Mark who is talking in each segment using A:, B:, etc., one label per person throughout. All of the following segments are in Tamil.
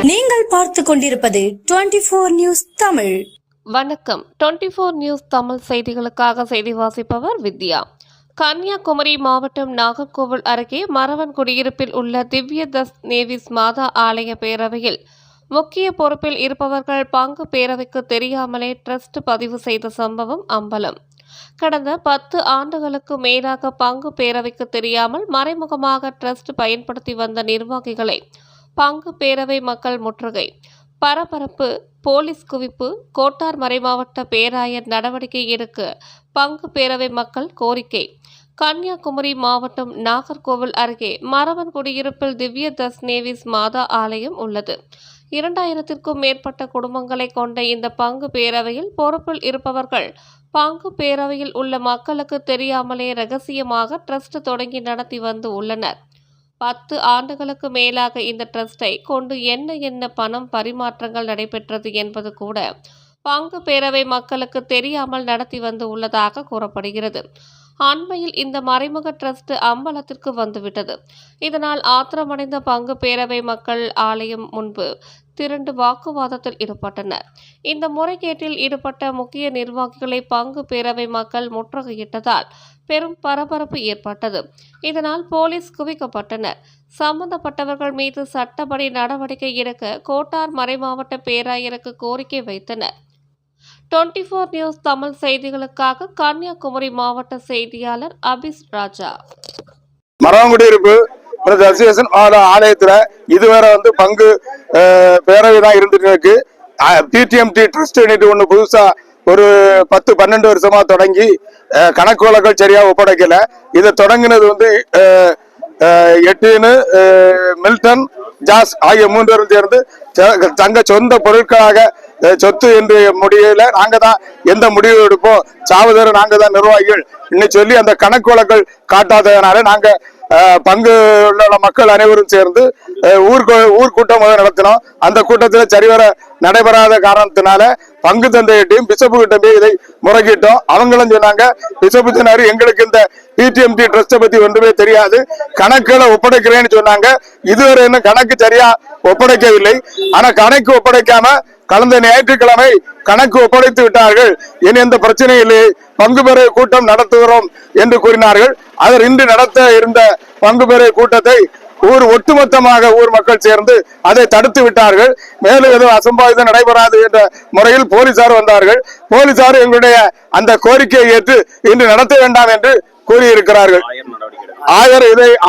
A: நீங்கள் பார்த்து கொண்டிருப்பது 24 நியூஸ் தமிழ்.
B: வணக்கம். 24 நியூஸ் தமிழ் செய்திகளுக்காக செய்தி வாசிப்பவர் வித்யா. கன்னியாகுமரி மாவட்டம் நாகர்கோவில் அருகே மரவன் குடியிருப்பில் உள்ள திவ்ய தஸ் நேவிஸ் மாதா ஆலய பேரவையில் முக்கிய பொறுப்பில் இருப்பவர்கள் பங்கு பேரவைக்கு தெரியாமலே டிரஸ்ட் பதிவு செய்த சம்பவம் அம்பலம். கடந்த 10 ஆண்டுகளுக்கு மேலாக பங்கு பேரவைக்கு தெரியாமல் மறைமுகமாக டிரஸ்ட் பயன்படுத்தி வந்த நிர்வாகிகளை பங்கு பேரவை மக்கள் முற்றுகை, பரபரப்பு, போலீஸ் குவிப்பு, கோட்டார் மறைமாவட்ட பேராயர் நடவடிக்கை எடுக்க பங்கு பேரவை மக்கள் கோரிக்கை. கன்னியாகுமரி மாவட்டம் நாகர்கோவில் அருகே மரவன் குடியிருப்பில் திவ்ய தஸ் நேவிஸ் மாதா ஆலயம் உள்ளது. 2000க்கும் மேற்பட்ட குடும்பங்களை கொண்ட இந்த பங்கு பேரவையில் பொறுப்பில் இருப்பவர்கள் பங்கு பேரவையில் உள்ள மக்களுக்கு தெரியாமலே ரகசியமாக டிரஸ்ட் தொடங்கி நடத்தி வந்து உள்ளனர். 10 ஆண்டுகளுக்கு மேலாக இந்த டிரஸ்டை கொண்டு என்ன பணம் பரிமாற்றங்கள் நடைபெற்றது என்பது கூட பங்கு பேரவை மக்களுக்கு தெரியாமல் நடத்தி வந்து உள்ளதாக கூறப்படுகிறது. அண்மையில் இந்த மறைமுக டிரஸ்ட் அம்பலத்திற்கு வந்துவிட்டது. இதனால் ஆத்திரமடைந்த பங்கு பேரவை மக்கள் ஆலயம் முன்பு திரண்டு வாக்குவாதத்தில் ஈடுபட்டனர். இந்த முறைகேட்டில் ஈடுபட்ட முக்கிய நிர்வாகிகளை பங்கு பேரவை மக்கள் முற்றுகையிட்டதால் பெரும் பரபரப்பு ஏற்பட்டது. இதனால் போலீஸ் குவிக்கப்பட்டனர். சம்பந்தப்பட்டவர்கள் மீது சட்டப்படி நடவடிக்கை எடுக்க கோட்டார் மறைமாவட்ட பேராயருக்கு கோரிக்கை வைத்தனர். 24 நியூஸ் தமிழ் செய்திகளுக்காக கன்னியாகுமரி மாவட்ட செய்தியாளர் அபிஸ் ராஜா.
C: மரவங்குடியிருப்பு ஆலயத்துல இதுவரை பங்கு பேரவை தான் இருந்துட்டு இருக்கு. பிடிஎம்டி ட்ரஸ்ட் ஒண்ணு புதுசா ஒரு 10-12 வருஷமா தொடங்கி கணக்கு வழக்குகள் சரியா ஒப்படைக்கல. இதை தொடங்கினது எட்டின்னு மில்டன் ஜாஸ் ஆகிய 3 பேரும் சேர்ந்து தங்க சொந்த பொருட்களாக சொத்து என்று முடியல. நாங்க தான் எந்த முடிவு எடுப்போம், சாவதர் நாங்க தான் நிர்வாகிகள் இன்னும் சொல்லி அந்த கணக்கு வழக்குகள் காட்டாததுனால நாங்க பங்கு உள்ள மக்கள் அனைவரும் சேர்ந்து ஊர் கூட்டம் நடத்தினோம். அந்த கூட்டத்தில் சரிவர நடைபெறாத காரணத்தினால பங்கு தந்தையிட்டையும் பிஷப்பு கிட்ட போய் இதை முறைகிட்டோம். அவங்களும் சொன்னாங்க, பிஷப்பு சொன்னாரு எங்களுக்கு இந்த பிடிஎம்டி ட்ரஸ்ட பத்தி ஒன்றுமே தெரியாது, கணக்குகளை ஒப்படைக்கிறேன்னு சொன்னாங்க. இதுவரை இன்னும் கணக்கு சரியா ஒப்படைக்கவில்லை. ஆனா கணக்கு ஒப்படைக்காம கடந்த ஞாயிற்றுக்கிழமை கணக்கு ஒப்படைத்து விட்டார்கள். இனி எந்த பிரச்சனையும் இல்லை, பங்கு பேரவை கூட்டம் நடத்துகிறோம் என்று கூறினார்கள். அவர் இன்று நடத்த இருந்த பங்கு பேரவை கூட்டத்தை ஒட்டுமொத்தமாக ஊர் மக்கள் சேர்ந்து அதை தடுத்து விட்டார்கள். மேலும் ஏதோ அசம்பாவிதம் நடைபெறாது என்ற முறையில் போலீசார் வந்தார்கள். போலீசார் எங்களுடைய அந்த கோரிக்கையை ஏற்று இன்று நடத்த வேண்டாம் என்று கூறியிருக்கிறார்கள்.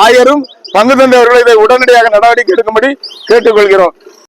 C: ஆயரும் பங்கு தந்தையர்கள் இதை உடனடியாக நடவடிக்கை எடுக்கும்படி கேட்டுக்கொள்கிறோம்.